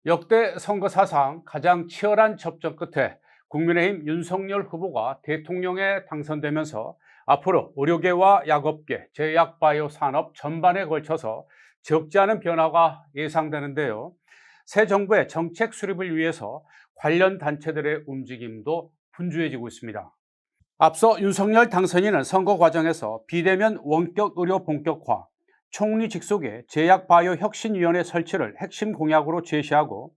역대 선거 사상 가장 치열한 접전 끝에 국민의힘 윤석열 후보가 대통령에 당선되면서 앞으로 의료계와 약업계, 제약바이오 산업 전반에 걸쳐서 적지 않은 변화가 예상되는데요. 새 정부의 정책 수립을 위해서 관련 단체들의 움직임도 분주해지고 있습니다. 앞서 윤석열 당선인은 선거 과정에서 비대면 원격 의료 본격화, 총리 직속의 제약바이오 혁신위원회 설치를 핵심 공약으로 제시하고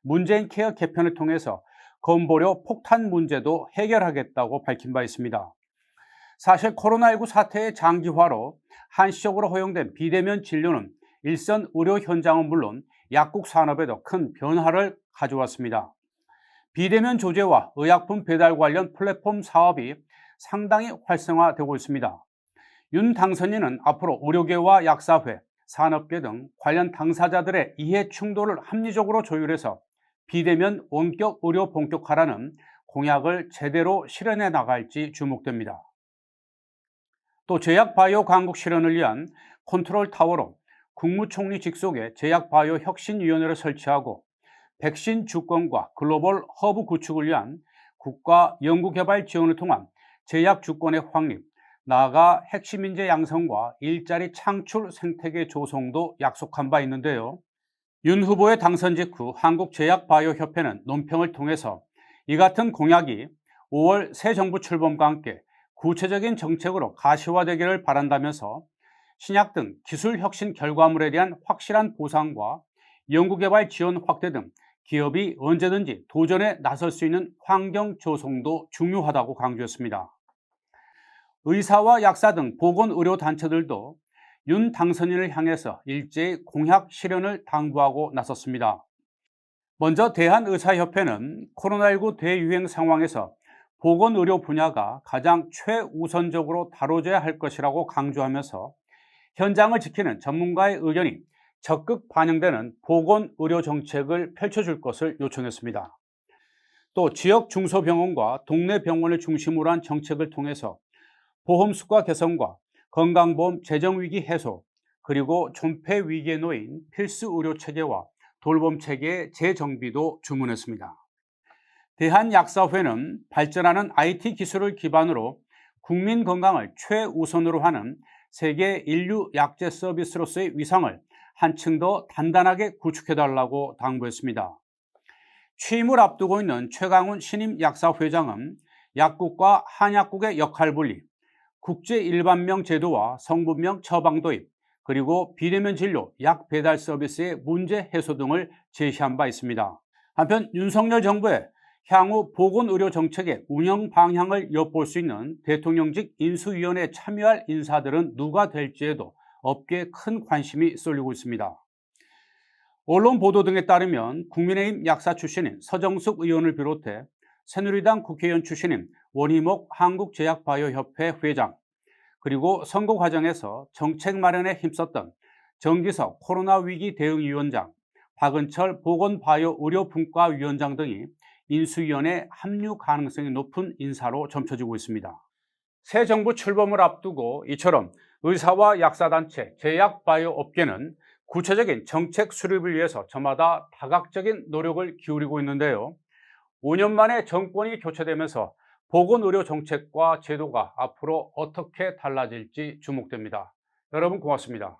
문재인 케어 개편을 통해서 건보료 폭탄 문제도 해결하겠다고 밝힌 바 있습니다. 사실 코로나19 사태의 장기화로 한시적으로 허용된 비대면 진료는 일선 의료 현장은 물론 약국 산업에도 큰 변화를 가져왔습니다. 비대면 조제와 의약품 배달 관련 플랫폼 사업이 상당히 활성화되고 있습니다. 윤 당선인은 앞으로 의료계와 약사회, 산업계 등 관련 당사자들의 이해 충돌을 합리적으로 조율해서 비대면 원격 의료 본격화라는 공약을 제대로 실현해 나갈지 주목됩니다. 또 제약바이오 강국 실현을 위한 컨트롤 타워로 국무총리 직속의 제약바이오 혁신위원회를 설치하고 백신 주권과 글로벌 허브 구축을 위한 국가 연구개발 지원을 통한 제약 주권의 확립, 나아가 핵심 인재 양성과 일자리 창출 생태계 조성도 약속한 바 있는데요. 윤 후보의 당선 직후 한국제약바이오협회는 논평을 통해서 이 같은 공약이 5월 새 정부 출범과 함께 구체적인 정책으로 가시화되기를 바란다면서 신약 등 기술 혁신 결과물에 대한 확실한 보상과 연구개발 지원 확대 등 기업이 언제든지 도전에 나설 수 있는 환경 조성도 중요하다고 강조했습니다. 의사와 약사 등 보건의료단체들도 윤 당선인을 향해서 일제히 공약 실현을 당부하고 나섰습니다. 먼저 대한의사협회는 코로나19 대유행 상황에서 보건의료 분야가 가장 최우선적으로 다뤄져야 할 것이라고 강조하면서 현장을 지키는 전문가의 의견이 적극 반영되는 보건의료 정책을 펼쳐줄 것을 요청했습니다. 또 지역 중소병원과 동네 병원을 중심으로 한 정책을 통해서 보험 수가 개선과 건강보험 재정위기 해소, 그리고 존폐 위기에 놓인 필수 의료 체계와 돌봄 체계의 재정비도 주문했습니다. 대한약사회는 발전하는 IT 기술을 기반으로 국민 건강을 최우선으로 하는 세계 인류 약제 서비스로서의 위상을 한층 더 단단하게 구축해달라고 당부했습니다. 취임을 앞두고 있는 최강훈 신임 약사회장은 약국과 한약국의 역할 분리, 국제 일반명 제도와 성분명 처방 도입, 그리고 비대면 진료, 약 배달 서비스의 문제 해소 등을 제시한 바 있습니다. 한편 윤석열 정부의 향후 보건의료 정책의 운영 방향을 엿볼 수 있는 대통령직 인수위원회에 참여할 인사들은 누가 될지에도 업계에 큰 관심이 쏠리고 있습니다. 언론 보도 등에 따르면 국민의힘 약사 출신인 서정숙 의원을 비롯해 새누리당 국회의원 출신인 원희목 한국제약바이오협회 회장, 그리고 선거 과정에서 정책 마련에 힘썼던 정기석 코로나 위기 대응위원장, 박은철 보건바이오의료분과위원장 등이 인수위원회 합류 가능성이 높은 인사로 점쳐지고 있습니다. 새 정부 출범을 앞두고 이처럼 의사와 약사단체, 제약바이오 업계는 구체적인 정책 수립을 위해서 저마다 다각적인 노력을 기울이고 있는데요. 5년 만에 정권이 교체되면서 보건의료 정책과 제도가 앞으로 어떻게 달라질지 주목됩니다. 여러분 고맙습니다.